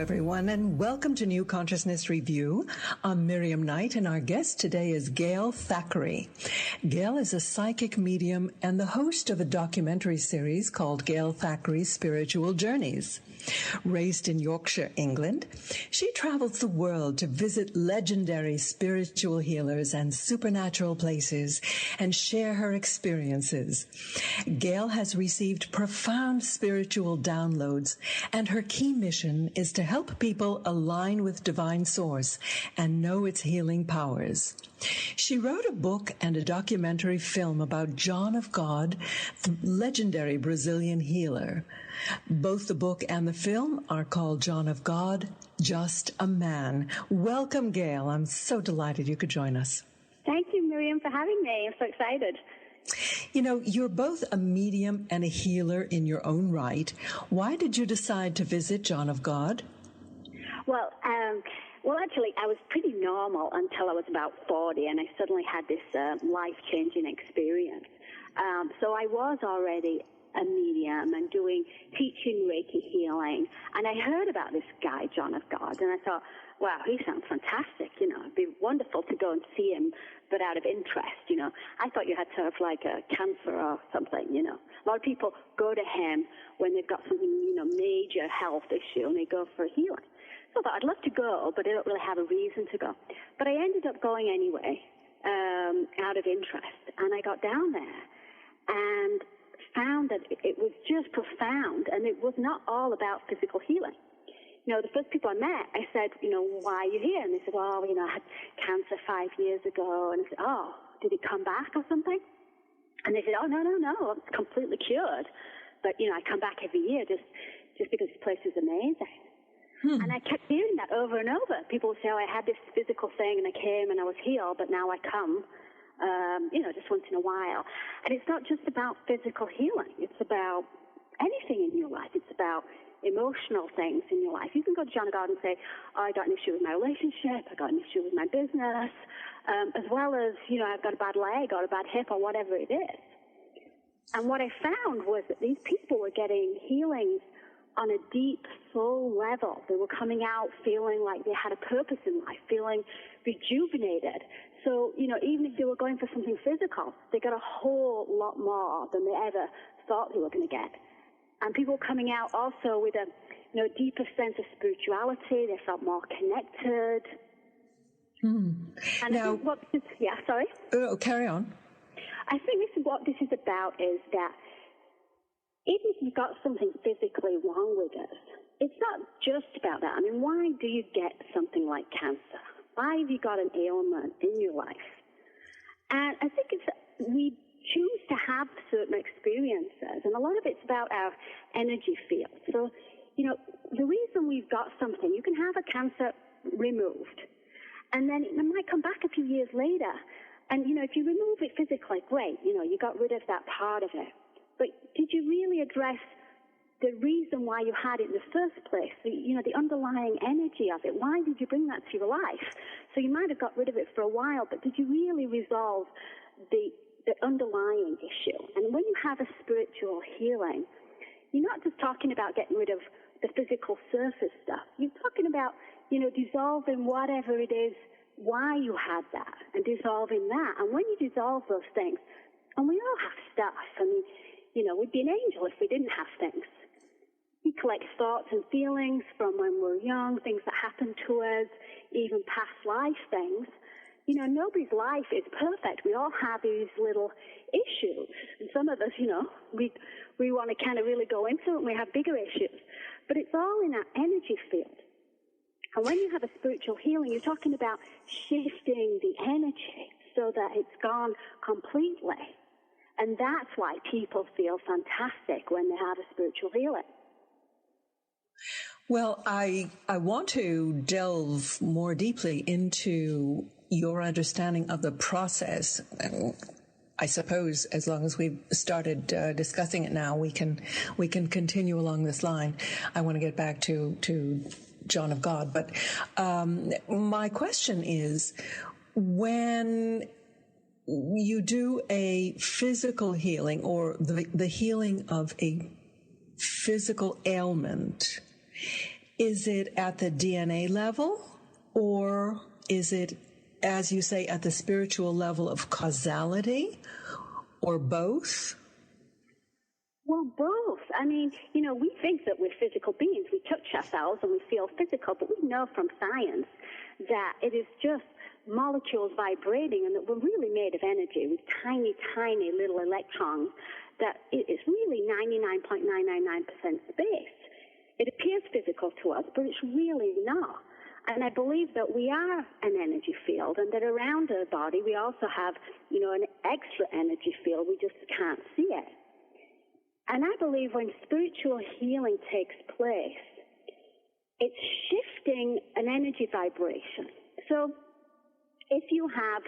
everyone, and welcome to New Consciousness Review. I'm Miriam Knight, and our guest today is Gail Thackray. Gail is a psychic medium and the host of a documentary series called Gail Thackray's Spiritual Journeys. Raised in Yorkshire, England, she travels the world to visit legendary spiritual healers and supernatural places and share her experiences. Gail has received profound spiritual downloads, and her key mission is to help people align with divine source and know its healing powers. She wrote a book and a documentary film about John of God, the legendary Brazilian healer. Both the book and the film are called John of God, Just a Man. Welcome, Gail. I'm so delighted you could join us. Thank you, Miriam, for having me. I'm so excited. You know, you're both a medium and a healer in your own right. Why did you decide to visit John of God? Well, actually, I was pretty normal until I was about 40, and I suddenly had this life-changing experience. So I was already a medium and teaching Reiki healing, and I heard about this guy, John of God, and I thought, wow, he sounds fantastic, it'd be wonderful to go and see him, but out of interest, I thought you had to have like a cancer or something, A lot of people go to him when they've got something, major health issue, and they go for healing. So I thought, I'd love to go, but I don't really have a reason to go. But I ended up going anyway, out of interest, and I got down there and found that it was just profound, and it was not all about physical healing. The first people I met, I said, why are you here? And they said, well, I had cancer 5 years ago. And I said, oh, did it come back or something? And they said, oh, no, it's completely cured. But, I come back every year just because this place is amazing. And I kept hearing that over and over. People would say, oh, I had this physical thing and I came and I was healed, but now I come, just once in a while. And it's not just about physical healing. It's about anything in your life. It's about emotional things in your life. You can go to John of God and say, oh, I got an issue with my relationship, I got an issue with my business, as well as, I've got a bad leg or a bad hip or whatever it is. And what I found was that these people were getting healings on a deep soul level. They were coming out feeling like they had a purpose in life, feeling rejuvenated. So, even if they were going for something physical, they got a whole lot more than they ever thought they were going to get. And people coming out also with a deeper sense of spirituality. They felt more connected. And now, sorry? Carry on. I think what this is about is that even if you've got something physically wrong with us, it's not just about that. I mean, why do you get something like cancer? Why have you got an ailment in your life? And I think we choose to have certain experiences, and a lot of it's about our energy field. So, the reason we've got something, you can have a cancer removed, and then it might come back a few years later, and, if you remove it physically, great, you got rid of that part of it. But did you really address the reason why you had it in the first place, the underlying energy of it? Why did you bring that to your life? So you might have got rid of it for a while, but did you really resolve the underlying issue? And when you have a spiritual healing, you're not just talking about getting rid of the physical surface stuff. You're talking about, dissolving whatever it is, why you had that, and dissolving that. And when you dissolve those things, and we all have stuff. I mean, we'd be an angel if we didn't have things. We collect thoughts and feelings from when we're young, things that happen to us, even past life things. Nobody's life is perfect. We all have these little issues. And some of us, we want to kind of really go into it, and we have bigger issues. But it's all in our energy field. And when you have a spiritual healing, you're talking about shifting the energy so that it's gone completely. And that's why people feel fantastic when they have a spiritual healing. Well, I want to delve more deeply into your understanding of the process. I suppose as long as we've started discussing it now, we can continue along this line. I want to get back to John of God, but my question is, when you do a physical healing or the healing of a physical ailment, Is it at the DNA level, or is it, as you say, at the spiritual level of causality, or both? Well, both. I mean, we think that we're physical beings. We touch ourselves and we feel physical, but we know from science that it is just molecules vibrating and that we're really made of energy with tiny, tiny little electrons, that it's really 99.999% space. It appears physical to us, but it's really not. And I believe that we are an energy field, and that around our body we also have, an extra energy field. We just can't see it. And I believe when spiritual healing takes place, it's shifting an energy vibration. So if you have,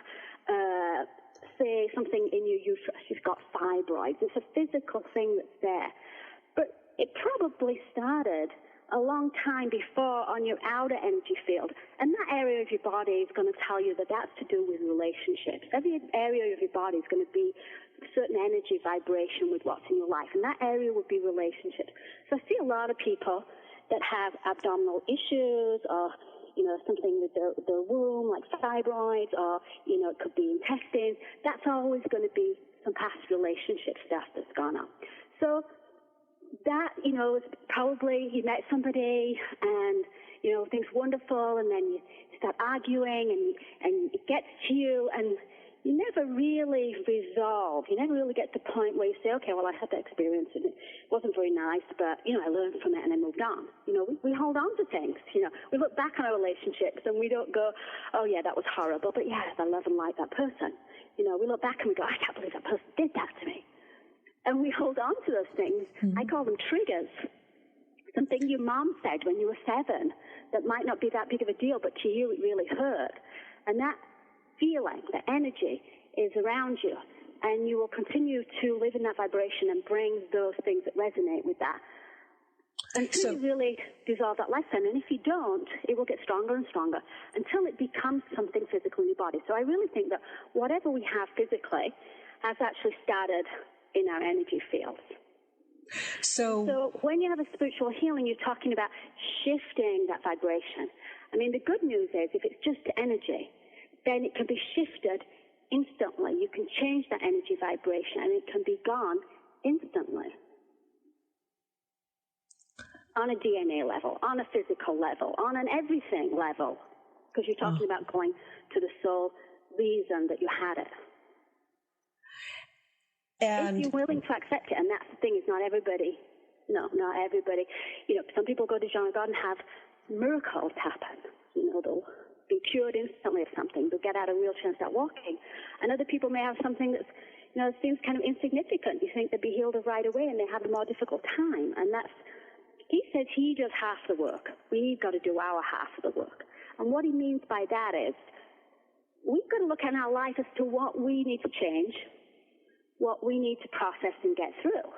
say, something in your uterus, you've got fibroids, it's a physical thing that's there. But it probably started a long time before on your outer energy field. And that area of your body is going to tell you that that's to do with relationships. Every area of your body is going to be a certain energy vibration with what's in your life. And that area would be relationships. So I see a lot of people that have abdominal issues, or something with the womb, like fibroids, or, it could be intestines. That's always going to be some past relationship stuff that's gone on. So that, is probably you met somebody and, things wonderful, and then you start arguing and it gets to you, and you never really resolve. You never really get to the point where you say, okay, well, I had that experience and it wasn't very nice, but, I learned from it and I moved on. We hold on to things. We look back on our relationships and we don't go, oh, yeah, that was horrible, but yes, I love and like that person. We look back and we go, I can't believe that person did that to me. And we hold on to those things. Mm-hmm. I call them triggers. Something your mom said when you were 7 that might not be that big of a deal, but to you it really hurt. And that feeling, the energy is around you, and you will continue to live in that vibration and bring those things that resonate with that until you really dissolve that lesson. And if you don't, it will get stronger and stronger until it becomes something physical in your body. So I really think that whatever we have physically has actually started in our energy fields. So when you have a spiritual healing, you're talking about shifting that vibration. I mean, the good news is if it's just energy, then it can be shifted instantly. You can change that energy vibration, and it can be gone instantly. On a DNA level, on a physical level, on an everything level, because you're talking about going to the sole reason that you had it. And if you're willing to accept it, and that's the thing, is not everybody. No, not everybody. Some people go to John of God and have miracles happen. They'll be cured instantly of something. They'll get out of a wheelchair and start walking. And other people may have something that's, seems kind of insignificant. You think they'd be healed right away, and they have a more difficult time. And he says he does half the work. We've got to do our half of the work. And what he means by that is we've got to look at our life as to what we need to change, what we need to process and get through.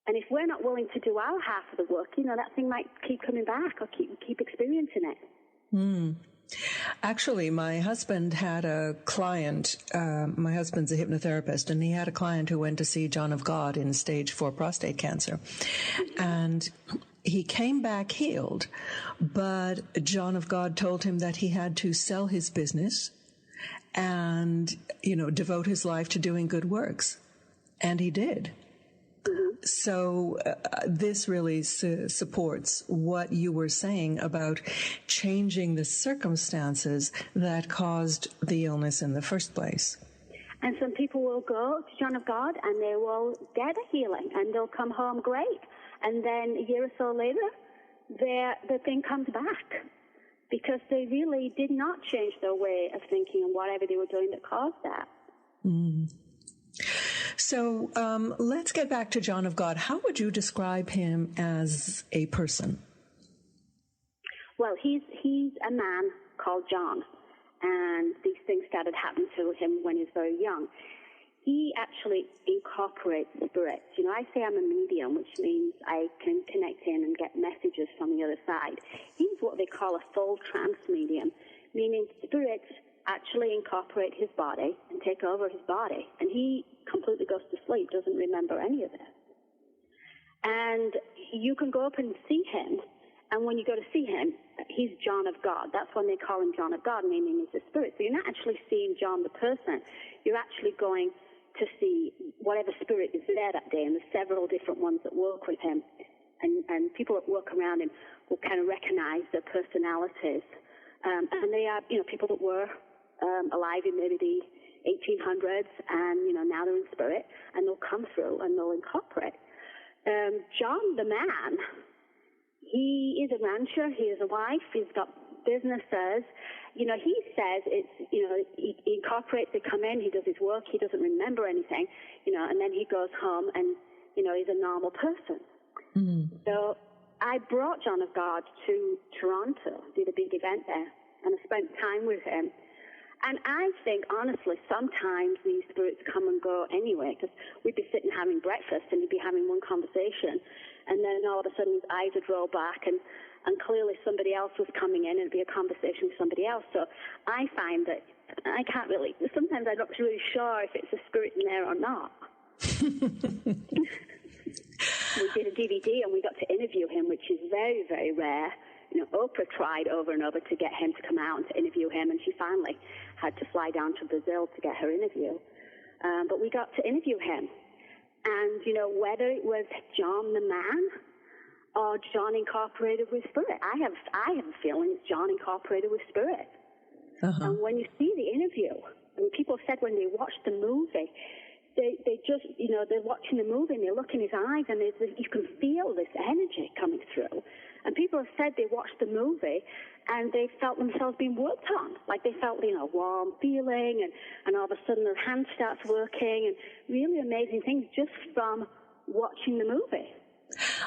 And if we're not willing to do our half of the work, that thing might keep coming back or keep experiencing it. Actually, my husband had a client, my husband's a hypnotherapist, and he had a client who went to see John of God in stage 4 prostate cancer. And he came back healed, but John of God told him that he had to sell his business and, devote his life to doing good works. And he did. So this really supports what you were saying about changing the circumstances that caused the illness in the first place. And some people will go to John of God and they will get a healing and they'll come home great. And then a year or so later, the thing comes back because they really did not change their way of thinking and whatever they were doing that caused that. So let's get back to John of God. How would you describe him as a person? Well, he's a man called John, and these things started happening to him when he was very young. He actually incorporates spirits. I say I'm a medium, which means I can connect in and get messages from the other side. He's what they call a full trance medium, meaning spirits actually incorporate his body and take over his body, and he completely goes to sleep, doesn't remember any of it. And you can go up and see him, And when you go to see him, he's John of God. That's when they call him John of God, meaning he's a spirit. So you're not actually seeing John the person. You're actually going to see whatever spirit is there that day, and there's several different ones that work with him. And people that work around him will kind of recognize their personalities. And they are, people that were alive in maybe the 1800s, and, now they're in spirit, and they'll come through and they'll incorporate. John the man, he is a rancher, he has a wife, he's got businesses. He says he incorporates, they come in, he does his work, he doesn't remember anything, and then he goes home and, he's a normal person. Mm-hmm. So I brought John of God to Toronto, did a big event there, and I spent time with him. And I think, honestly, sometimes these spirits come and go anyway, because we'd be sitting having breakfast and he'd be having one conversation, and then all of a sudden his eyes would roll back, and clearly somebody else was coming in, and it'd be a conversation with somebody else. So I find that I can't really, sometimes I'm not really sure if it's a spirit in there or not. We did a DVD and we got to interview him, which is very, very rare. Oprah tried over and over to get him to come out and to interview him, and she finally had to fly down to Brazil to get her interview. But we got to interview him. And, whether it was John the man or John incorporated with spirit, I have a feeling it's John incorporated with spirit. Uh-huh. And when you see the interview, people said when they watched the movie, they just, they're watching the movie and they look in his eyes and you can feel this energy coming through. And people have said they watched the movie and they felt themselves being worked on. Like they felt, warm feeling, and all of a sudden their hand starts working, and really amazing things just from watching the movie.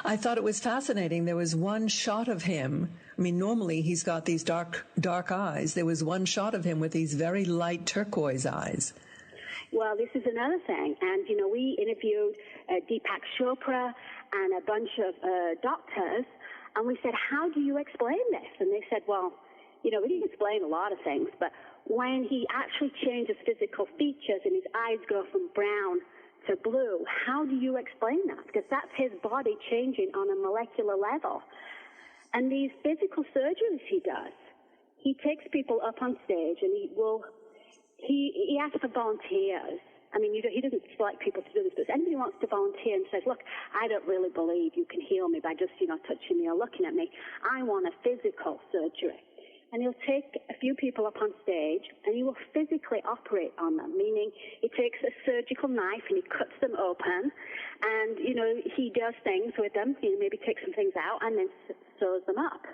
I thought it was fascinating. There was one shot of him. Normally he's got these dark eyes. There was one shot of him with these very light turquoise eyes. Well, this is another thing. And, we interviewed Deepak Chopra and a bunch of doctors, and we said, how do you explain this? And they said, well, we can explain a lot of things, but when he actually changes physical features and his eyes go from brown to blue, how do you explain that? Because that's his body changing on a molecular level. And these physical surgeries he does, he takes people up on stage and he asks for volunteers. He doesn't select people to do this, but if anybody wants to volunteer and says, look, I don't really believe you can heal me by just, touching me or looking at me. I want a physical surgery. And he'll take a few people up on stage and he will physically operate on them, meaning he takes a surgical knife and he cuts them open and, he does things with them, maybe takes some things out and then sews them up.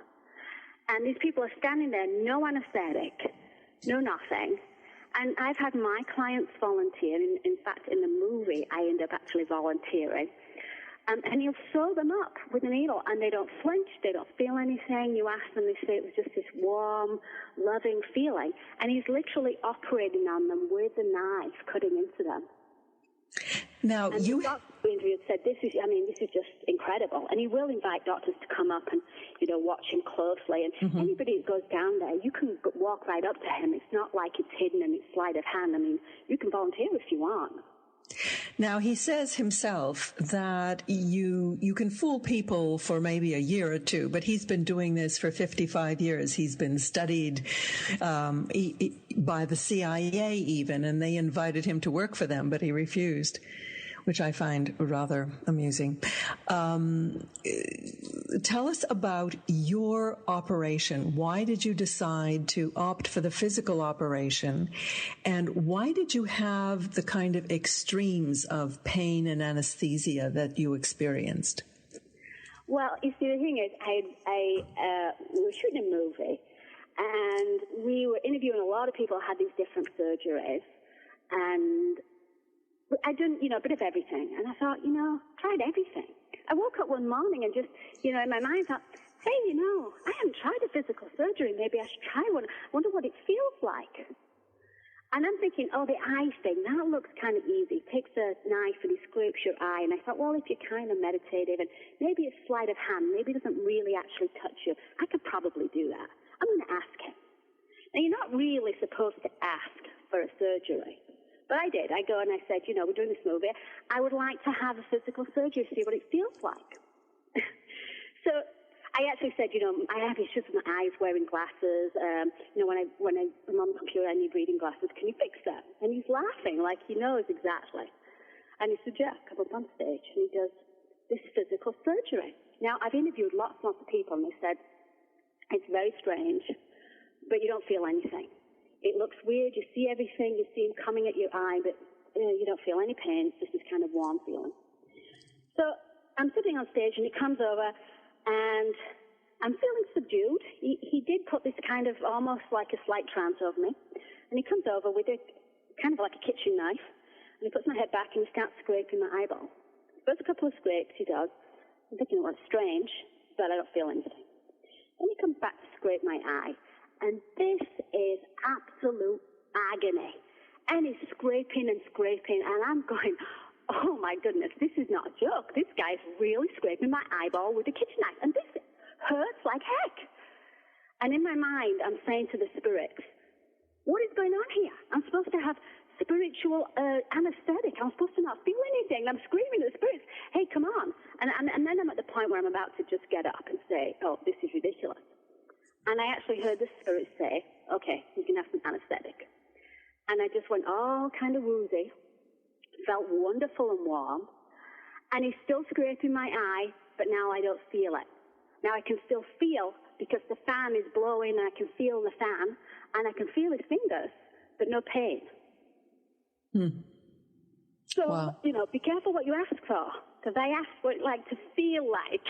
And these people are standing there, no anesthetic, no nothing. And I've had my clients volunteer. In fact, in the movie, I end up actually volunteering. And he'll sew them up with a needle, and they don't flinch, they don't feel anything. You ask them, they say it was just this warm, loving feeling. And he's literally operating on them with a knife, cutting into them. Now, and the doctor interviewed said, this is just incredible. And he will invite doctors to come up and, watch him closely. And anybody that goes down there, you can walk right up to him. It's not like it's hidden and it's sleight of hand. You can volunteer if you want. Now, he says himself that you can fool people for maybe a year or two, but he's been doing this for 55 years. He's been studied by the CIA even, and they invited him to work for them, but he refused, which I find rather amusing. Tell us about your operation. Why did you decide to opt for the physical operation? And why did you have the kind of extremes of pain and anesthesia that you experienced? Well, you see, the thing is, we were shooting a movie, and we were interviewing a lot of people who had these different surgeries, and I done, a bit of everything. And I thought, tried everything. I woke up one morning and just, in my mind thought, hey, I haven't tried a physical surgery. Maybe I should try one. I wonder what it feels like. And I'm thinking, the eye thing, that looks kind of easy. He takes a knife and he scrapes your eye. And I thought, well, if you're kind of meditative and maybe it's sleight of hand, maybe it doesn't really actually touch you, I could probably do that. I'm going to ask him. Now, you're not really supposed to ask for a surgery. But I did. I go and I said, we're doing this movie. I would like to have a physical surgery to see what it feels like. So I actually said, I have issues with my eyes, wearing glasses. When I'm on the computer, I need reading glasses. Can you fix that? And he's laughing like he knows exactly. And he said, yeah, come up on stage. And he does this physical surgery. Now, I've interviewed lots and lots of people, and they said, it's very strange, but you don't feel anything. It looks weird. You see everything. You see him coming at your eye, but you don't feel any pain. It's just this kind of warm feeling. So I'm sitting on stage, and he comes over, and I'm feeling subdued. He did put this kind of almost like a slight trance over me, and he comes over with a kind of like a kitchen knife, and he puts my head back, and he starts scraping my eyeball. First a couple of scrapes he does. I'm thinking, well, it's strange, but I don't feel anything. Then he comes back to scrape my eye, and this is absolute agony. And he's scraping and scraping, and I'm going, oh, my goodness, this is not a joke. This guy's really scraping my eyeball with a kitchen knife, and this hurts like heck. And in my mind, I'm saying to the spirits, what is going on here? I'm supposed to have spiritual anesthetic. I'm supposed to not feel anything. I'm screaming at the spirits, hey, come on. And then I'm at the point where I'm about to just get up and say, oh, this is ridiculous. And I actually heard the spirit say, okay, you can have some anesthetic. And I just went all kind of woozy, felt wonderful and warm. And he's still scraping my eye, but now I don't feel it. Now I can still feel because the fan is blowing, and I can feel the fan, and I can feel his fingers, but no pain. So, wow. Be careful what you ask for, because I asked what it like to feel like.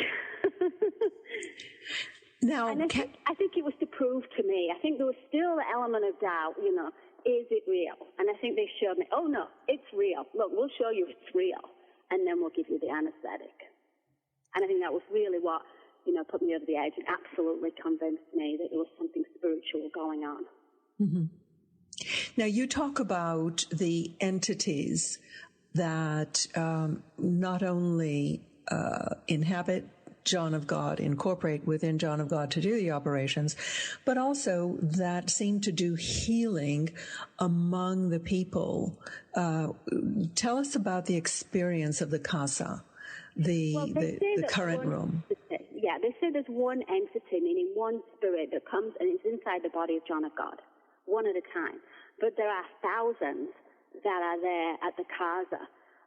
Now, and I think it was to prove to me. I think there was still the element of doubt, is it real? And I think they showed me, oh, no, it's real. Look, we'll show you it's real, and then we'll give you the anesthetic. And I think that was really what, put me over the edge and absolutely convinced me that there was something spiritual going on. Mm-hmm. Now, you talk about the entities that not only inhabit John of God, incorporate within John of God to do the operations, but also that seem to do healing among the people. Tell us about the experience of the Casa, the current room. Yeah, they say there's one entity, meaning one spirit that comes and is inside the body of John of God, one at a time. But there are thousands that are there at the Casa.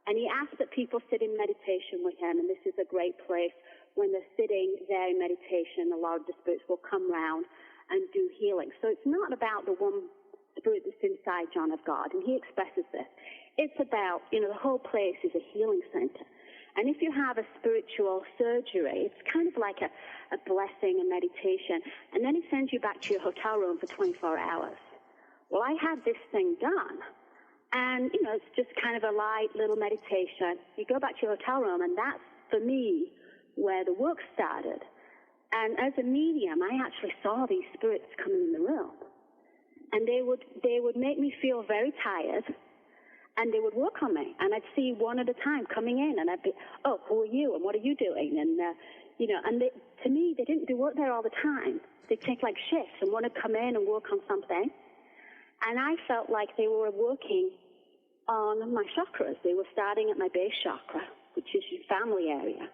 And he asks that people sit in meditation with him, and this is a great place. When they're sitting there in meditation, a lot of the spirits will come round and do healing. So it's not about the one spirit that's inside John of God, and he expresses this. It's about, the whole place is a healing center. And if you have a spiritual surgery, it's kind of like a blessing, a meditation, and then he sends you back to your hotel room for 24 hours. Well, I had this thing done, and, it's just kind of a light little meditation. You go back to your hotel room, and that's, for me, where the work started. And as a medium, I actually saw these spirits coming in the room. And they would make me feel very tired, and they would work on me. And I'd see one at a time coming in, and I'd be, oh, who are you, and what are you doing? And, to me, they didn't do work there all the time. They'd take, like, shifts, and one would come in and work on something. And I felt like they were working on my chakras. They were starting at my base chakra, which is your family area.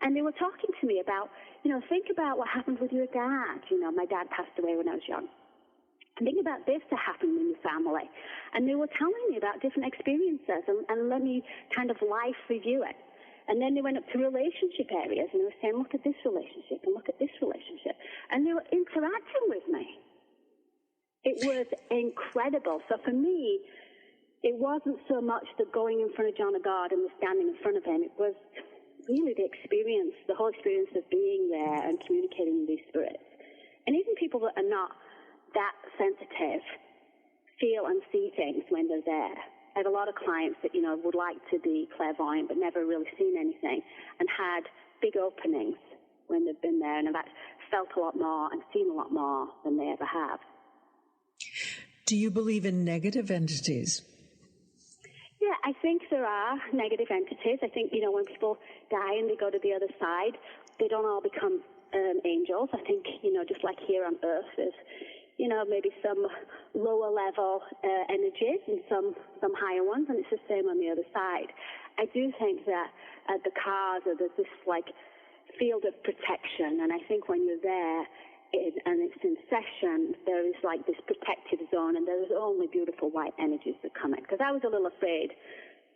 And they were talking to me about, think about what happened with your dad. My dad passed away when I was young. And think about this that happened in your family. And they were telling me about different experiences and let me kind of life review it. And then they went up to relationship areas, and they were saying, look at this relationship and look at this relationship. And they were interacting with me. It was incredible. So for me, it wasn't so much the going in front of John of God and the standing in front of him. It was really the experience, the whole experience of being there and communicating with these spirits. And even people that are not that sensitive feel and see things when they're there. I have a lot of clients that, would like to be clairvoyant but never really seen anything and had big openings when they've been there and have felt a lot more and seen a lot more than they ever have. Do you believe in negative entities? Yeah, I think there are negative entities. I think, when people die and they go to the other side, they don't all become angels. I think, just like here on Earth, there's, maybe some lower level energies and some higher ones, and it's the same on the other side. I do think that at the Casa, there's this, field of protection, and I think when you're there and it's in session, there is like this protective zone, and there's only beautiful white energies that come in. Because I was a little afraid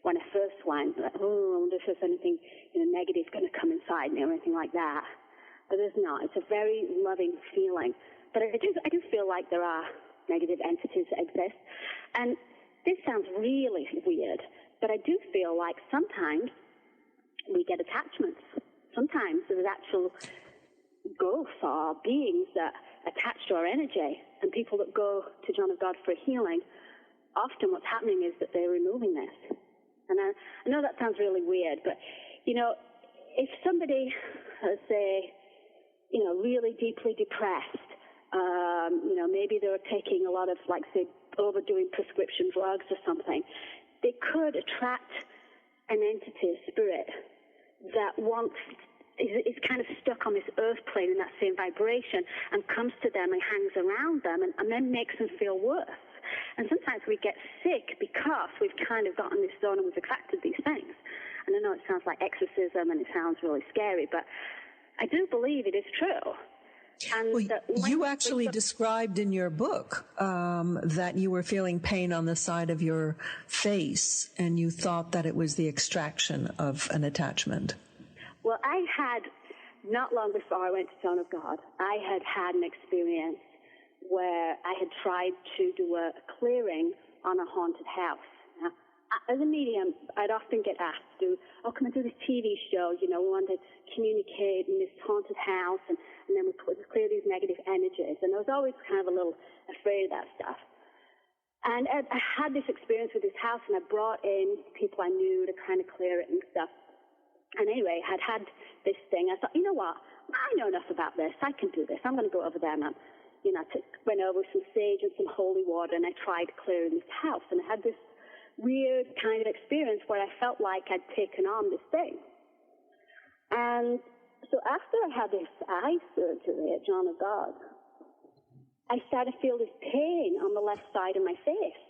when I first went, like, oh, I wonder if there's anything negative going to come inside me or anything like that. But there's not. It's a very loving feeling. But I do feel like there are negative entities that exist. And this sounds really weird, but I do feel like sometimes we get attachments. Sometimes there's actual ghosts or beings that attach to our energy, and people that go to John of God for healing, often what's happening is that they're removing this. And I know that sounds really weird, but, if somebody, say, really deeply depressed, maybe they were taking a lot of, like, say, overdoing prescription drugs or something, they could attract an entity, a spirit, that is kind of stuck on this earth plane in that same vibration and comes to them and hangs around them and then makes them feel worse. And sometimes we get sick because we've kind of gotten this zone and we've attracted these things. And I know it sounds like exorcism and it sounds really scary, but I do believe it is true. And you actually described in your book that you were feeling pain on the side of your face, and you thought that it was the extraction of an attachment. Well, I had, not long before I went to John of God, I had an experience where I had tried to do a clearing on a haunted house. Now, as a medium, I'd often get asked to, can I do this TV show? We want to communicate in this haunted house, and then we clear these negative energies. And I was always kind of a little afraid of that stuff. And I had this experience with this house, and I brought in people I knew to kind of clear it and stuff. And anyway, I had this thing. I thought, you know what? I know enough about this. I can do this. I'm going to go over there, man. I went over with some sage and some holy water, and I tried clearing this house. And I had this weird kind of experience where I felt like I'd taken on this thing. And so after I had this eye surgery at John of God, I started to feel this pain on the left side of my face.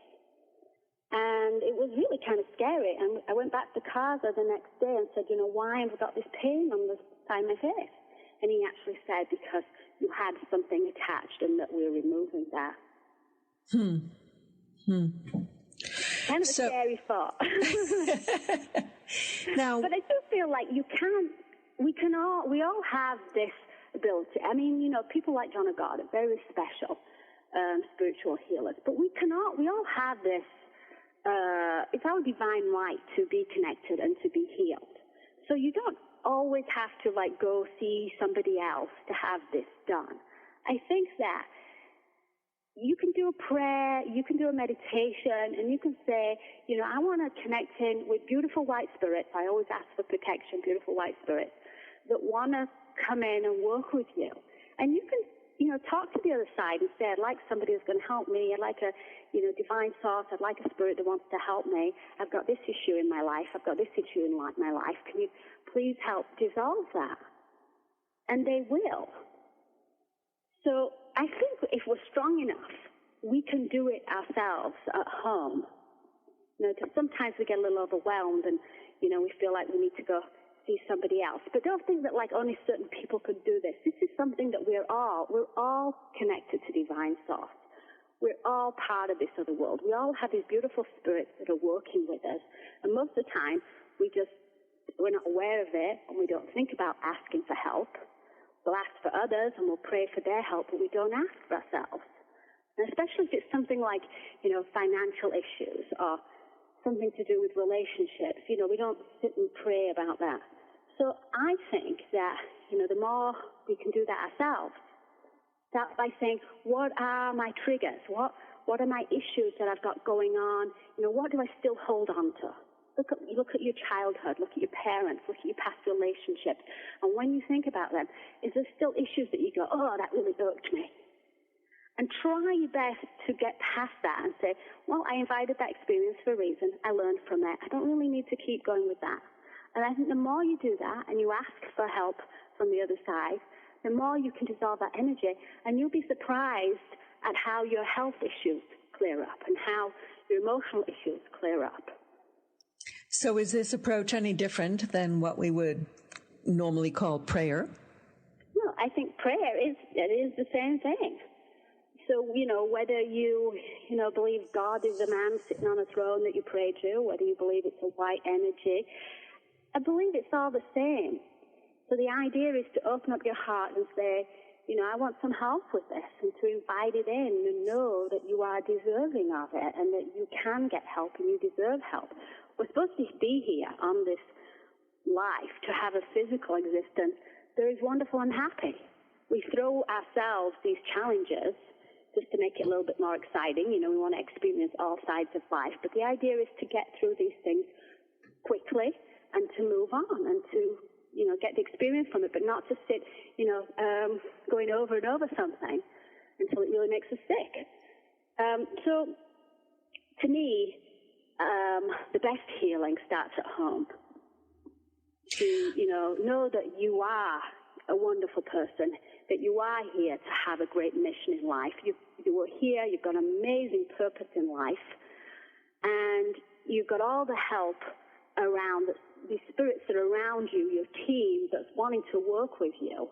And it was really kind of scary. And I went back to Casa the next day and said, why have I got this pain on the side of my face? And he actually said, because you had something attached and that we're removing that. Kind of a scary thought. Now, but I do feel like we all have this ability. I mean, people like John of God are very special spiritual healers. But we all have this. It's our divine right to be connected and to be healed. So you don't always have to go see somebody else to have this done. I think that you can do a prayer, you can do a meditation, and you can say, I want to connect in with beautiful white spirits. I always ask for protection, beautiful white spirits that want to come in and work with you. And you can talk to the other side and say, I'd like somebody who's going to help me. I'd like a, divine source. I'd like a spirit that wants to help me. I've got this issue in my life. I've got this issue in my life. Can you please help dissolve that? And they will. So I think if we're strong enough, we can do it ourselves at home. Sometimes we get a little overwhelmed and, we feel like we need to go see somebody else. But don't think that only certain people could do this. This is something that we're all connected to divine source. We're all part of this other world. We all have these beautiful spirits that are working with us. And most of the time, we're not aware of it, and we don't think about asking for help. We'll ask for others, and we'll pray for their help, but we don't ask for ourselves. And especially if it's something like, financial issues or something to do with relationships. We don't sit and pray about that. So I think that, the more we can do that ourselves, start by saying, what are my triggers? What are my issues that I've got going on? What do I still hold on to? Look at your childhood, look at your parents, look at your past relationships. And when you think about them, is there still issues that you go, oh, that really irked me? And try your best to get past that and say, well, I invited that experience for a reason. I learned from it. I don't really need to keep going with that. And I think the more you do that and you ask for help from the other side, the more you can dissolve that energy. And you'll be surprised at how your health issues clear up and how your emotional issues clear up. So is this approach any different than what we would normally call prayer? No, I think prayer is the same thing. So, whether you believe God is a man sitting on a throne that you pray to, whether you believe it's a white energy, I believe it's all the same. So the idea is to open up your heart and say, I want some help with this, and to invite it in and know that you are deserving of it and that you can get help and you deserve help. We're supposed to be here on this life to have a physical existence that is wonderful and happy. We throw ourselves these challenges just to make it a little bit more exciting. We want to experience all sides of life. But the idea is to get through these things quickly and to move on and to, get the experience from it, but not to sit, going over and over something until it really makes us sick. So to me, the best healing starts at home. To, know that you are a wonderful person, that you are here to have a great mission in life. You were here, you've got an amazing purpose in life, and you've got all the help around, these spirits that are around you, your team that's wanting to work with you,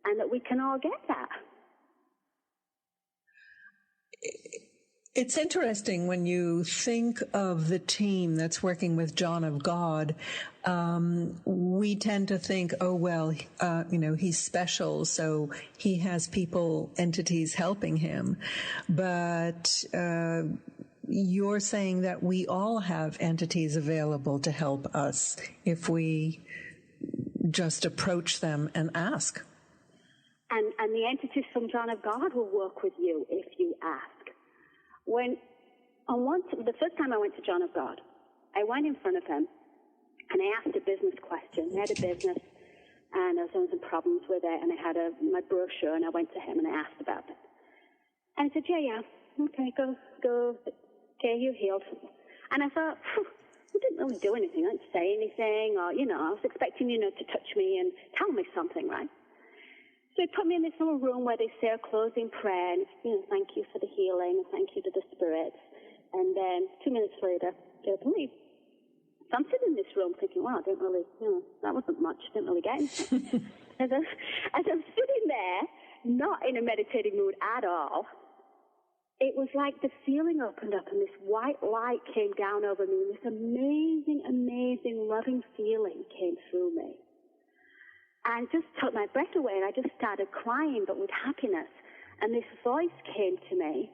and that we can all get that. It's interesting when you think of the team that's working with John of God. We tend to think, he's special, so he has people, entities helping him. But you're saying that we all have entities available to help us if we just approach them and ask. And the entities from John of God will work with you if you ask. The first time I went to John of God, I went in front of him and I asked a business question. I had a business and I was having some problems with it, and I had my brochure, and I went to him and I asked about it. And he said, yeah, okay, go, okay, you're healed. And I thought, you didn't really do anything. I didn't say anything, or, I was expecting, to touch me and tell me something, right? So he put me in this little room where they say a closing prayer, and thank you for the healing, and thank you to the spirits. And then 2 minutes later, they'll leave. So I'm sitting in this room thinking, wow, I didn't really, that wasn't much, didn't really get anything. as I'm sitting there, not in a meditative mood at all, it was like the ceiling opened up and this white light came down over me, and this amazing, amazing, loving feeling came through me. And just took my breath away, and I just started crying, but with happiness. And this voice came to me,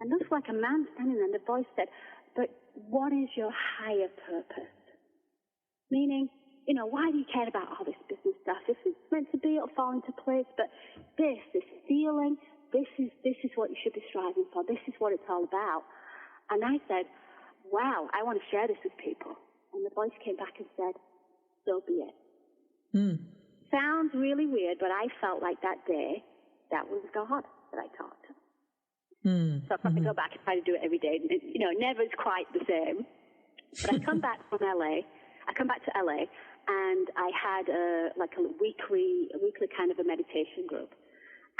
and looked like a man standing there, and the voice said, but what is your higher purpose? Meaning, why do you care about all this business stuff? If it's meant to be, it'll fall into place. But this feeling, this is what you should be striving for. This is what it's all about. And I said, wow, I want to share this with people. And the voice came back and said, so be it. Sounds really weird, but I felt like that day, that was God that I talked to. So I have to go back and try to do it every day. Never is quite the same. But I come back from LA. I come back to LA, and I had a weekly kind of a meditation group.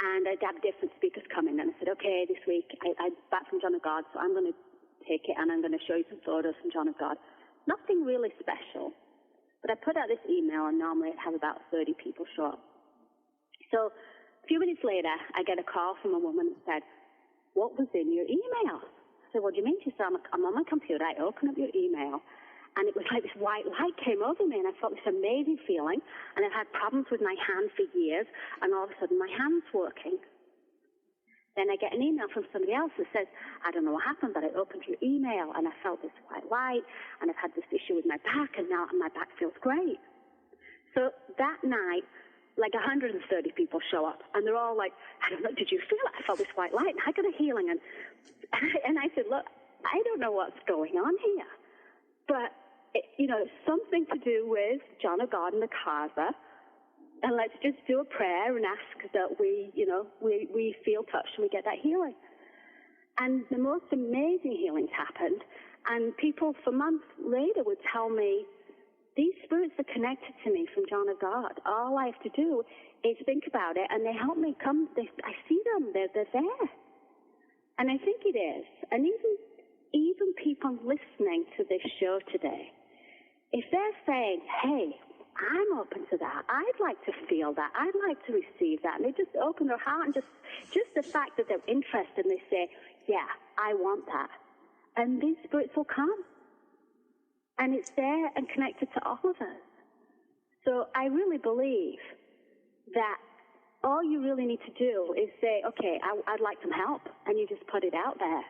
And I'd have different speakers coming, and I said, okay, this week I'm back from John of God, so I'm going to take it, and I'm going to show you some photos from John of God. Nothing really special. But I put out this email, and normally I'd have about 30 people show up. So a few minutes later, I get a call from a woman that said, what was in your email? I said, what do you mean? She said, I'm on my computer. I open up your email, and it was like this white light came over me, and I felt this amazing feeling, and I've had problems with my hand for years, and all of a sudden my hand's working. Then I get an email from somebody else that says, I don't know what happened, but I opened your email, and I felt this white light, and I've had this issue with my back, and now my back feels great. So that night, like 130 people show up, and they're all like, I don't know, did you feel it? I felt this white light, and I got a healing. And I said, look, I don't know what's going on here, but, it's something to do with John of God and the Casa, and let's just do a prayer and ask that we feel touched and we get that healing. And the most amazing healings happened, and people for months later would tell me, these spirits are connected to me from John of God. All I have to do is think about it, and they help me come. I see them. They're there. And I think it is. And even people listening to this show today, if they're saying, hey, I'm open to that. I'd like to feel that. I'd like to receive that. And they just open their heart, and just the fact that they're interested, and they say, yeah, I want that. And these spirits will come. And it's there and connected to all of us. So I really believe that all you really need to do is say, okay, I'd like some help. And you just put it out there,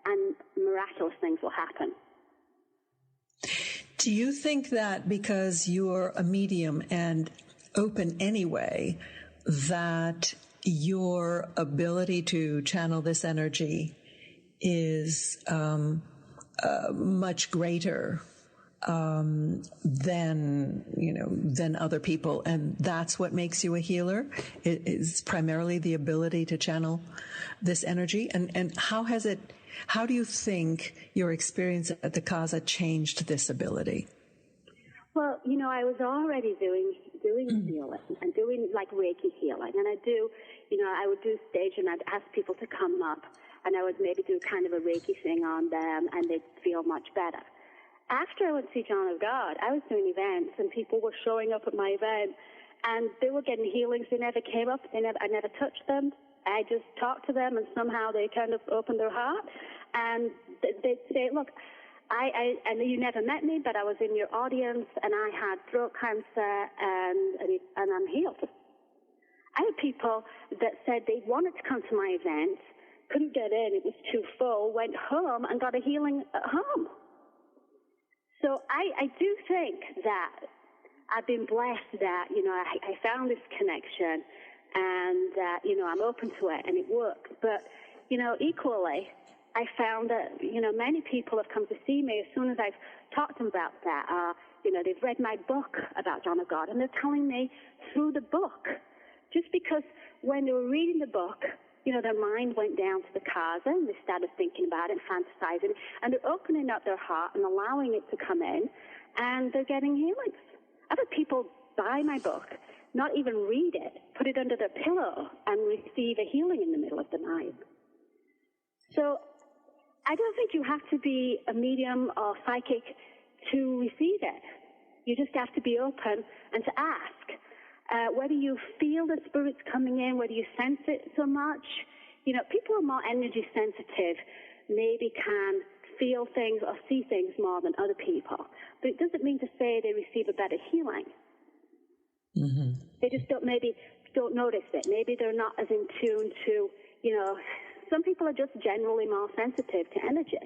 and miraculous things will happen. Do you think that because you're a medium and open anyway, that your ability to channel this energy is much greater than other people, and that's what makes you a healer? It is primarily the ability to channel this energy. And how do you think your experience at the Casa changed this ability? Well, I was already doing healing and doing like Reiki healing, and I would do stage, and I'd ask people to come up, and I would maybe do kind of a Reiki thing on them, and they'd feel much better. After I went to see John of God, I was doing events, and people were showing up at my event, and they were getting healings. They never came up. I never touched them. I just talked to them, and somehow they kind of opened their heart, and they'd say, look, I you never met me, but I was in your audience, and I had throat cancer, and I'm healed. I had people that said they wanted to come to my event, couldn't get in, it was too full, went home and got a healing at home. So I do think that I've been blessed that, I found this connection, and that, I'm open to it, and it works. But, equally, I found that, many people have come to see me as soon as I've talked to them about that. They've read my book about John of God, and they're telling me through the book. Just because when they were reading the book, their mind went down to the Casa, and they started thinking about it and fantasizing, and they're opening up their heart and allowing it to come in, and they're getting healings. Other people buy my book, not even read it, put it under their pillow, and receive a healing in the middle of the night. So I don't think you have to be a medium or psychic to receive it. You just have to be open and to ask. Whether you feel the spirits coming in, whether you sense it so much, people who are more energy sensitive maybe can feel things or see things more than other people. But it doesn't mean to say they receive a better healing. Mm-hmm. They just don't notice it. Maybe they're not as in tune to, some people are just generally more sensitive to energy.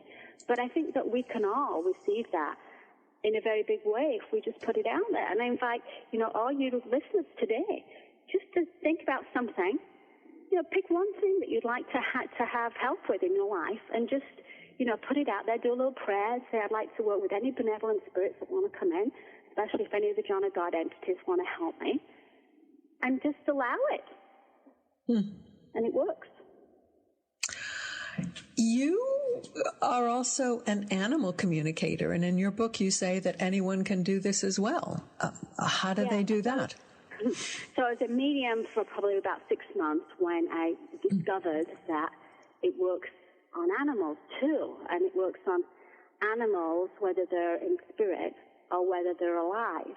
But I think that we can all receive that in a very big way if we just put it out there. And I invite, all you listeners today, just to think about something, pick one thing that you'd like to have help with in your life, and just, put it out there, do a little prayer, say, I'd like to work with any benevolent spirits that want to come in, especially if any of the John of God entities want to help me, and just allow it. And it works. You are also an animal communicator, and in your book you say that anyone can do this as well. How do they do that? So I was a medium for probably about 6 months when I discovered that it works on animals too, and it works on animals whether they're in spirit or whether they're alive.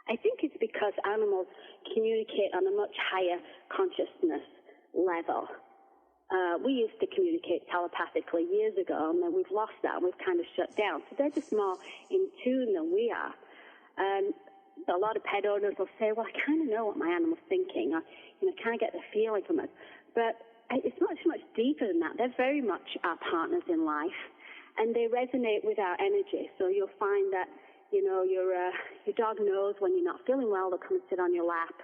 I think it's because animals communicate on a much higher consciousness level. We used to communicate telepathically years ago, and then we've lost that, and we've kind of shut down. So they're just more in tune than we are. And a lot of pet owners will say, well, I kind of know what my animal's thinking. I kind of get the feeling from it. But it's much deeper than that. They're very much our partners in life, and they resonate with our energy. So you'll find that, your dog knows when you're not feeling well, they'll come and sit on your lap.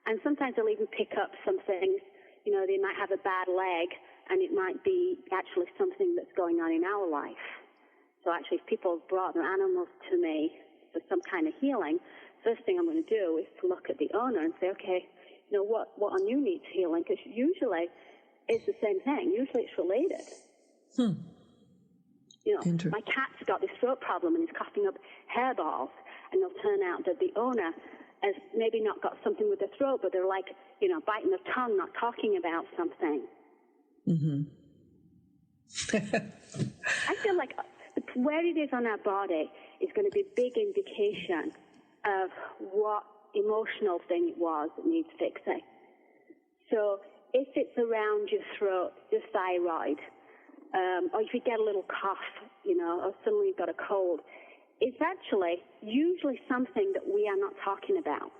And sometimes they'll even pick up some things. They might have a bad leg, and it might be actually something that's going on in our life. So actually, if people have brought their animals to me for some kind of healing, first thing I'm going to do is to look at the owner and say, okay, what on you needs healing? Because usually it's the same thing. Usually it's related. My cat's got this throat problem, and he's coughing up hairballs, and it'll turn out that the owner has maybe not got something with their throat, but they're like, biting their tongue, not talking about something. Mm-hmm. I feel like where it is on our body is going to be a big indication of what emotional thing it was that needs fixing. So if it's around your throat, your thyroid, or if you get a little cough, or suddenly you've got a cold, it's actually usually something that we are not talking about.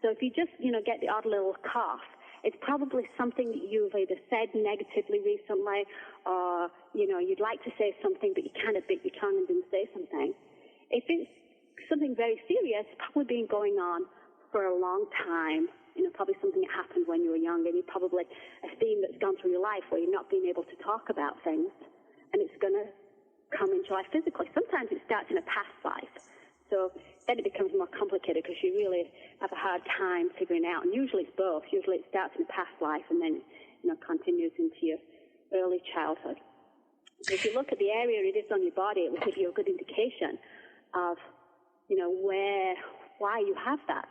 So if you just, get the odd little cough, it's probably something that you've either said negatively recently, or, you'd like to say something, but you kind of bit your tongue and didn't say something. If it's something very serious, probably been going on for a long time, probably something that happened when you were younger, and probably a theme that's gone through your life where you're not being able to talk about things, and it's going to come into life physically. Sometimes it starts in a past life, so then it becomes more complicated because you really have a hard time figuring out, and usually it's both. Usually it starts in a past life and then, continues into your early childhood. So if you look at the area it is on your body, it will give you a good indication of, why you have that.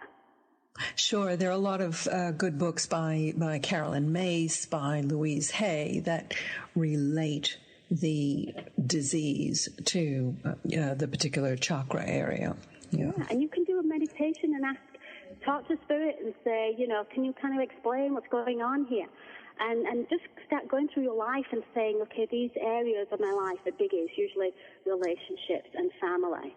Sure. There are a lot of good books by Carolyn Mace, by Louise Hay that relate the disease to the particular chakra area. Yeah, and you can do a meditation and talk to spirit and say, can you kind of explain what's going on here? And just start going through your life and saying, okay, these areas of my life are biggies, usually relationships and family,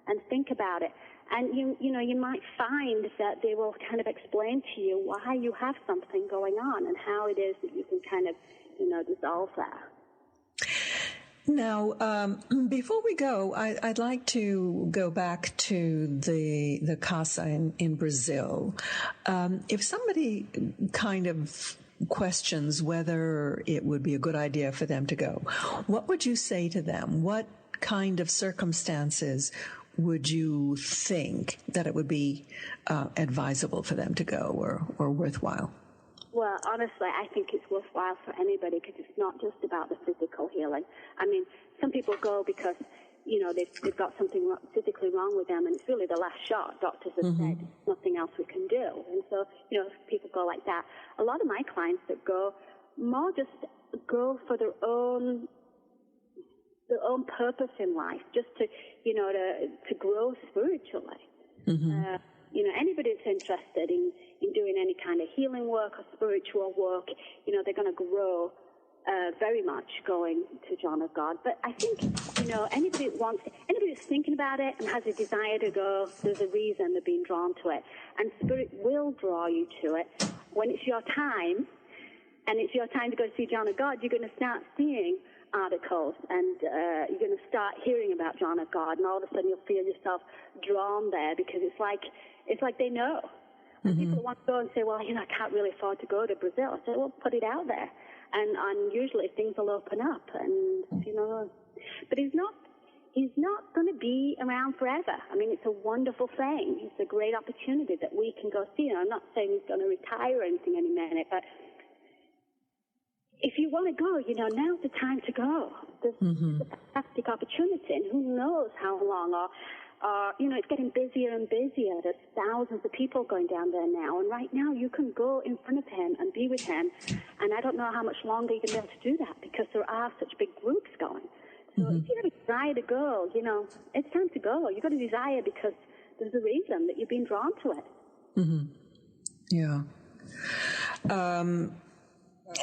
and think about it. And you might find that they will kind of explain to you why you have something going on and how it is that you can kind of, dissolve that. Now, before we go, I'd like to go back to the Casa in Brazil. If somebody kind of questions whether it would be a good idea for them to go, what would you say to them? What kind of circumstances would you think that it would be advisable for them to go or worthwhile? Well, honestly, I think it's worthwhile for anybody because it's not just about the physical healing. I mean, some people go because, they've got something physically wrong with them, and it's really the last shot. Doctors have said nothing else we can do. And so, people go like that. A lot of my clients that go more just go for their own purpose in life, just to, to grow spiritually. Anybody that's interested in doing any kind of healing work or spiritual work, they're going to grow very much going to John of God. But I think, anybody that's thinking about it and has a desire to go, there's a reason they're being drawn to it. And Spirit will draw you to it. When it's your time, and it's your time to go see John of God, you're going to start seeing articles, and you're going to start hearing about John of God, and all of a sudden you'll feel yourself drawn there because it's like they know. And people want to go and say, well, I can't really afford to go to Brazil. I say, well, put it out there, and usually things will open up, and but he's not going to be around forever. I mean, it's a wonderful thing. It's a great opportunity that we can go see him. I'm not saying he's going to retire or anything any minute, but if you want to go, now's the time to go. There's a fantastic opportunity, and who knows how long, or it's getting busier and busier. There's thousands of people going down there now, and right now you can go in front of him and be with him, and I don't know how much longer you can be able to do that because there are such big groups going. So if you have a desire to go, it's time to go. You've got a desire because there's a reason that you've been drawn to it. Yeah.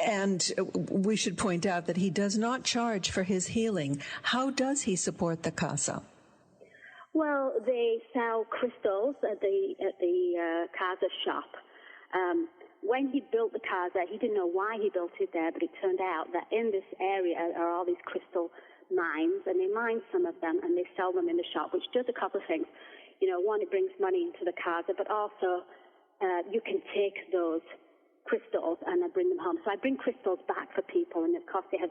And we should point out that he does not charge for his healing. How does he support the Casa? Well, they sell crystals at the Casa shop. When he built the Casa, he didn't know why he built it there, but it turned out that in this area are all these crystal mines, and they mine some of them and they sell them in the shop, which does a couple of things. One, it brings money into the Casa, but also you can take those crystals and I bring them home. So I bring crystals back for people, and of course they're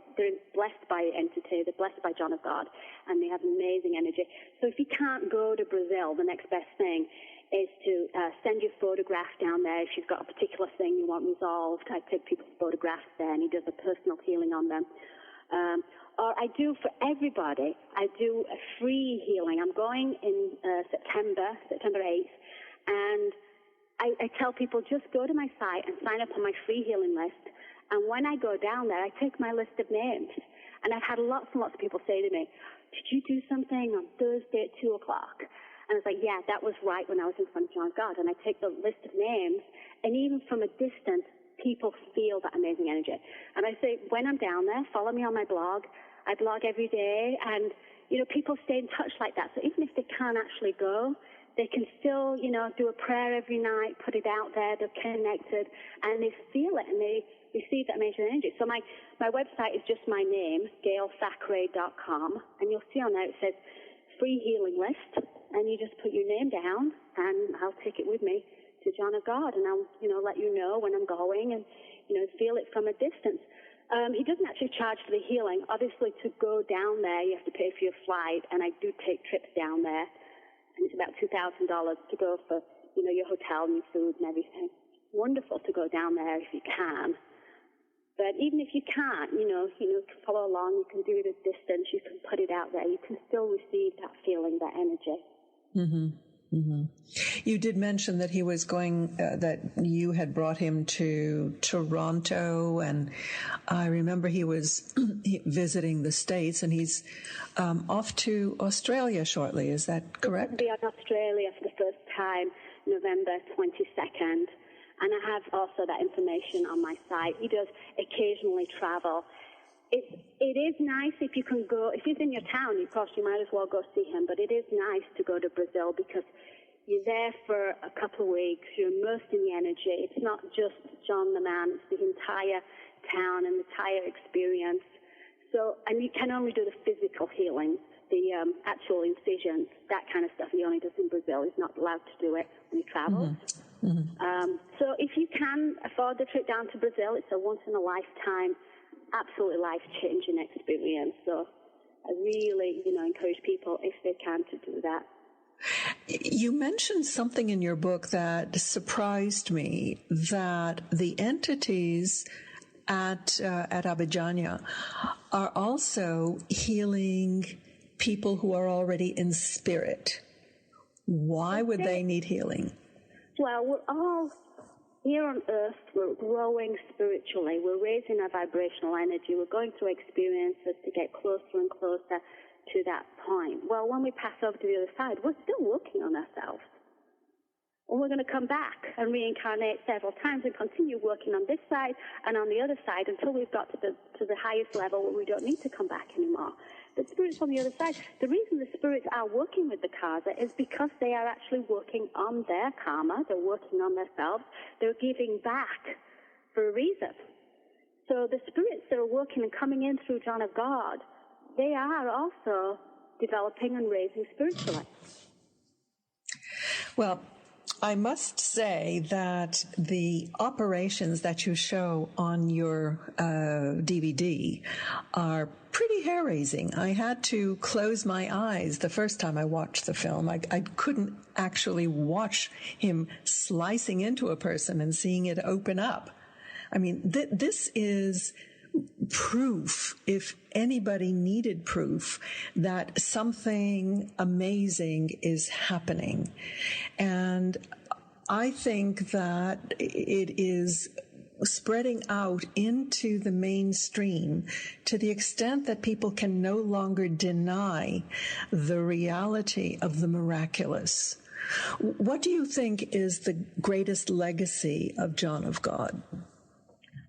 blessed by entity, they're blessed by John of God, and they have amazing energy. So if you can't go to Brazil, the next best thing is to send your photograph down there. If you've got a particular thing you want resolved, I take people's photographs there, and he does a personal healing on them. Or I do for everybody, I do a free healing. I'm going in September 8th, and I tell people, just go to my site and sign up on my free healing list. And when I go down there, I take my list of names. And I've had lots and lots of people say to me, did you do something on Thursday at 2 o'clock? And I was like, yeah, that was right when I was in front of John of God. And I take the list of names, and even from a distance, people feel that amazing energy. And I say, when I'm down there, follow me on my blog. I blog every day, and, people stay in touch like that. So even if they can't actually go, they can still, do a prayer every night, put it out there, they're connected, and they feel it, and they receive that amazing energy. So my website is just my name, gailthackray.com, and you'll see on there it says free healing list, and you just put your name down, and I'll take it with me to John of God, and I'll, let you know when I'm going, and, feel it from a distance. He doesn't actually charge for the healing. Obviously, to go down there, you have to pay for your flight, and I do take trips down there, and it's about $2,000 to go for, your hotel and your food and everything. Wonderful to go down there if you can. But even if you can't, follow along, you can do it at distance, you can put it out there, you can still receive that feeling, that energy. Mm-hmm. Mm-hmm. You did mention that he was going, that you had brought him to Toronto, and I remember he was visiting the States, and he's off to Australia shortly. Is that correct? He'll be in Australia for the first time, November 22nd. And I have also that information on my site. He does occasionally travel. It is nice if you can go, if he's in your town, of course, you might as well go see him, but it is nice to go to Brazil because you're there for a couple of weeks, you're immersed in the energy. It's not just John the man, it's the entire town and the entire experience. So, and you can only do the physical healing, the actual incisions, that kind of stuff he only does in Brazil. He's not allowed to do it when he travels. Mm-hmm. Mm-hmm. So if you can afford the trip down to Brazil, it's a once-in-a-lifetime, absolutely life-changing experience. So I really, encourage people, if they can, to do that. You mentioned something in your book that surprised me, that the entities at Abidjania are also healing people who are already in spirit. Why would they need healing? Well, we're all here on earth, we're growing spiritually. We're raising our vibrational energy. We're going through experiences to get closer and closer to that point. Well, when we pass over to the other side, we're still working on ourselves. And we're going to come back and reincarnate several times and continue working on this side and on the other side until we've got to the highest level where we don't need to come back anymore. The spirits on the other side, the reason the spirits are working with the Casa is because they are actually working on their karma. They're working on themselves. They're giving back for a reason. So the spirits that are working and coming in through John of God, they are also developing and raising spiritually. Well, I must say that the operations that you show on your DVD are pretty hair-raising. I had to close my eyes the first time I watched the film. I couldn't actually watch him slicing into a person and seeing it open up. I mean, this is proof, if anybody needed proof, that something amazing is happening. And I think that it is spreading out into the mainstream to the extent that people can no longer deny the reality of the miraculous. What do you think is the greatest legacy of John of God?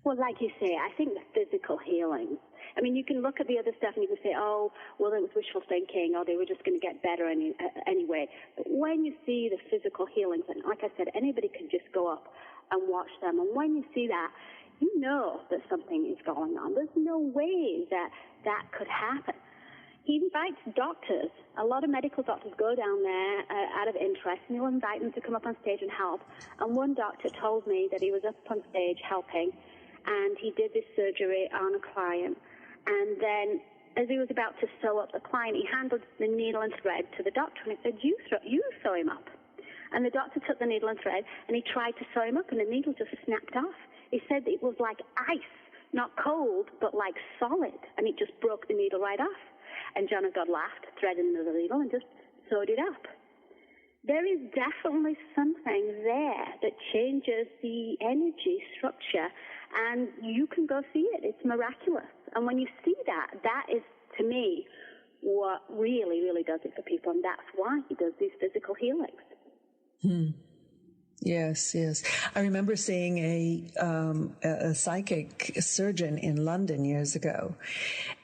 Well, like you say, I think the physical healing. I mean, you can look at the other stuff and you can say, oh, well, it was wishful thinking, or they were just going to get better anyway. But when you see the physical healings, and like I said, anybody can just go up and watch them. And when you see that, you know that something is going on. There's no way that could happen. He invites doctors. A lot of medical doctors go down there out of interest, and he'll invite them to come up on stage and help. And one doctor told me that he was up on stage helping, and he did this surgery on a client. And then as he was about to sew up the client, he handed the needle and thread to the doctor, and he said, you sew him up. And the doctor took the needle and thread, and he tried to sew him up, and the needle just snapped off. He said it was like ice, not cold, but like solid, and it just broke the needle right off. And John of God laughed, threaded another needle, and just sewed it up. There is definitely something there that changes the energy structure, and you can go see it. It's miraculous. And when you see that, that is, to me, what really, really does it for people, and that's why he does these physical healings. Yes, yes. I remember seeing a psychic surgeon in London years ago,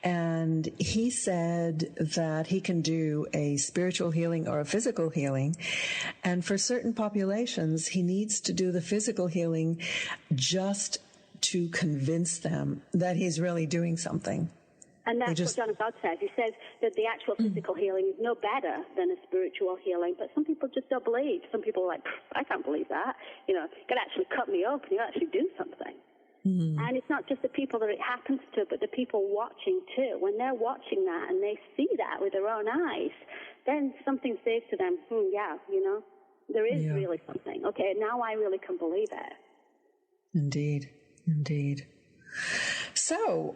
and he said that he can do a spiritual healing or a physical healing, and for certain populations, he needs to do the physical healing just to convince them that he's really doing something. And that's what John of God says. He says that the actual physical healing is no better than a spiritual healing, but some people just don't believe. Some people are like, I can't believe that. You know, you can actually cut me open, you actually do something. And it's not just the people that it happens to, but the people watching too. When they're watching that and they see that with their own eyes, then something says to them, yeah, you know, there is really something. Okay, now I really can believe it. Indeed, indeed. So,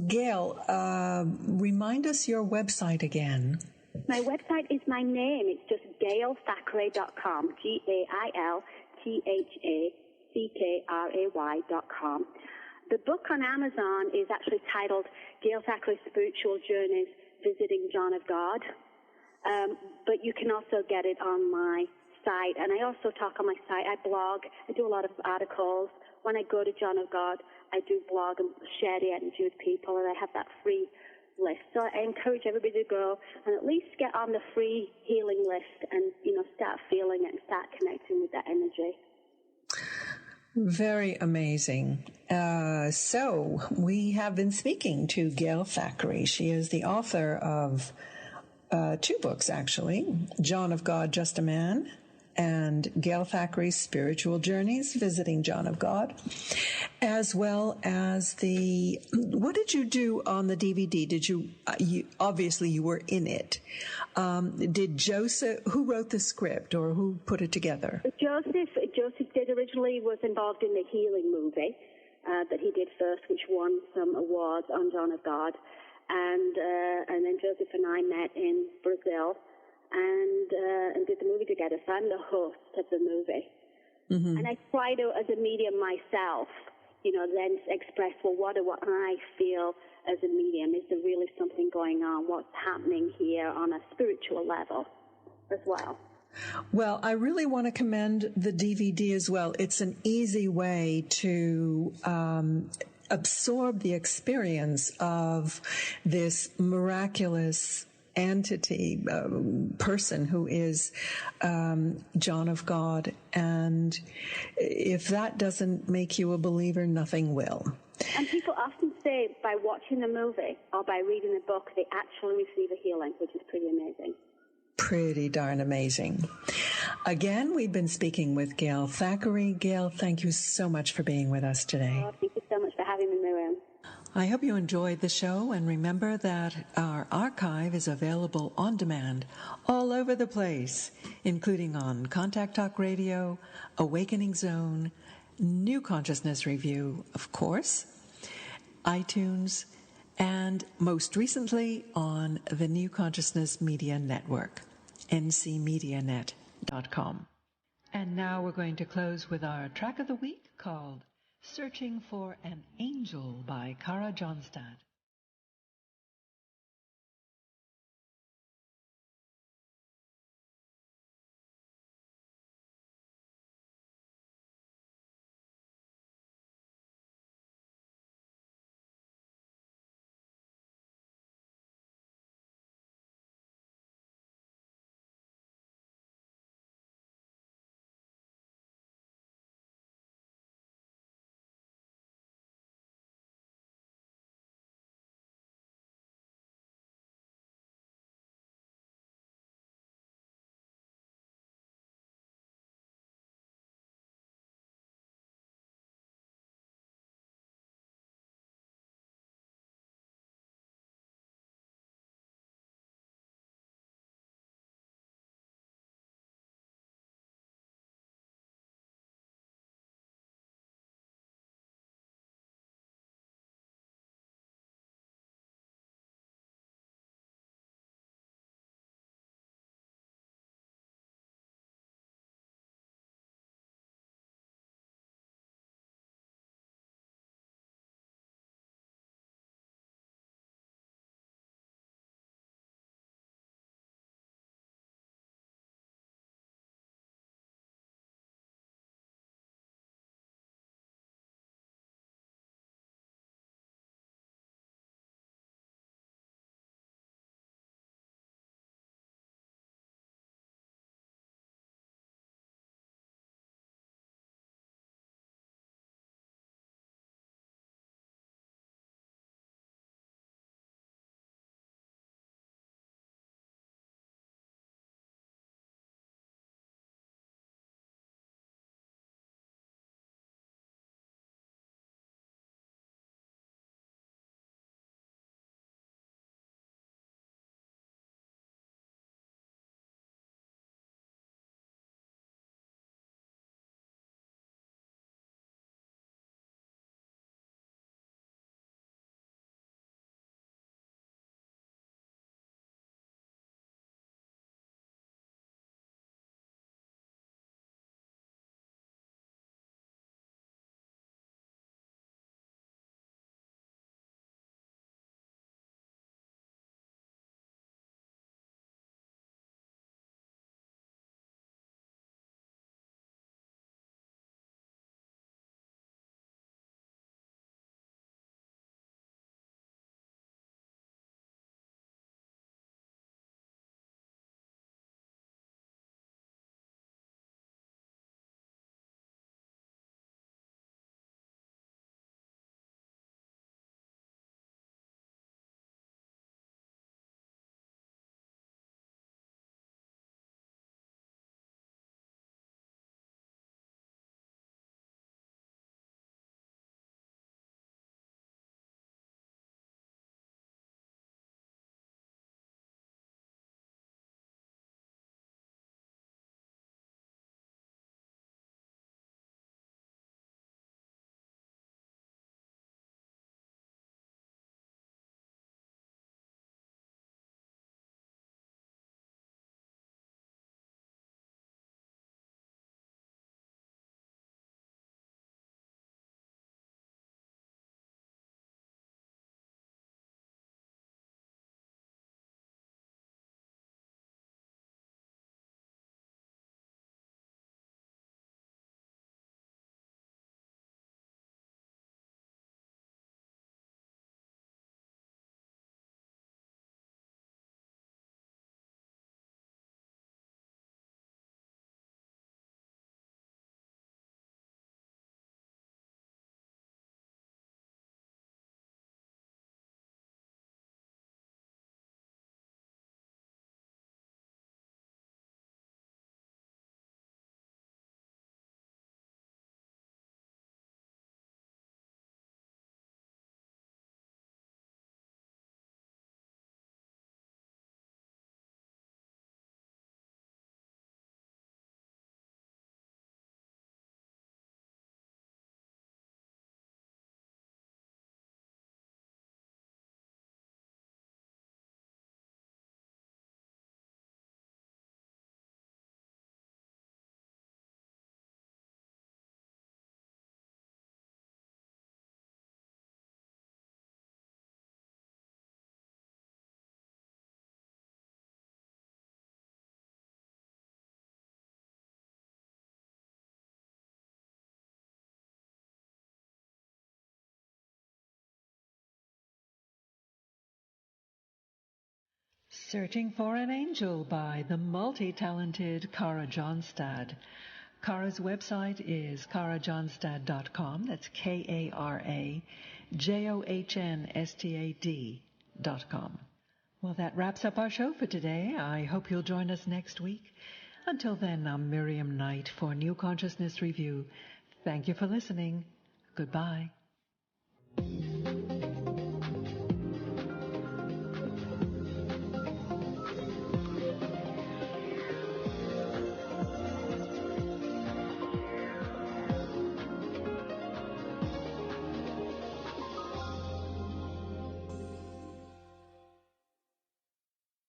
Gail, remind us your website again. My website is my name. It's just GailThackray.com, GailThackray.com. The book on Amazon is actually titled Gail Thackray Spiritual Journeys Visiting John of God. But you can also get it on my site. And I also talk on my site. I blog. I do a lot of articles. When I go to John of God, I do blog and share the energy with people, and I have that free list. So I encourage everybody to go and at least get on the free healing list and, you know, start feeling it and start connecting with that energy. Very amazing. So we have been speaking to Gail Thackray. She is the author of 2 books, actually, John of God, Just a Man, and Gail Thackray's Spiritual Journeys, Visiting John of God, as well as what did you do on the DVD? Did you obviously you were in it. Did Joseph, who wrote the script or who put it together? Joseph did originally was involved in the healing movie that he did first, which won some awards on John of God. And then Joseph and I met in Brazil and did the movie together. So I'm the host of the movie. And I try to, as a medium myself, you know, then express, well, what I feel as a medium? Is there really something going on? What's happening here on a spiritual level as well? Well, I really want to commend the DVD as well. It's an easy way to absorb the experience of this miraculous entity, person who is John of God. And if that doesn't make you a believer, nothing will. And people often say by watching the movie or by reading the book, they actually receive a healing, which is pretty amazing. Pretty darn amazing. Again, we've been speaking with Gail Thackray. Gail, thank you so much for being with us today. Oh, thank you so much for having me, Miriam. I hope you enjoyed the show, and remember that our archive is available on demand all over the place, including on Contact Talk Radio, Awakening Zone, New Consciousness Review, of course, iTunes, and most recently on the New Consciousness Media Network, ncmedianet.com. And now we're going to close with our track of the week called Searching for an Angel by Kara Johnstad. Searching for an Angel by the multi-talented Cara Johnstad. Cara's website is carajohnstad.com. That's KARAJOHNSTAD.com. Well, that wraps up our show for today. I hope you'll join us next week. Until then, I'm Miriam Knight for New Consciousness Review. Thank you for listening. Goodbye.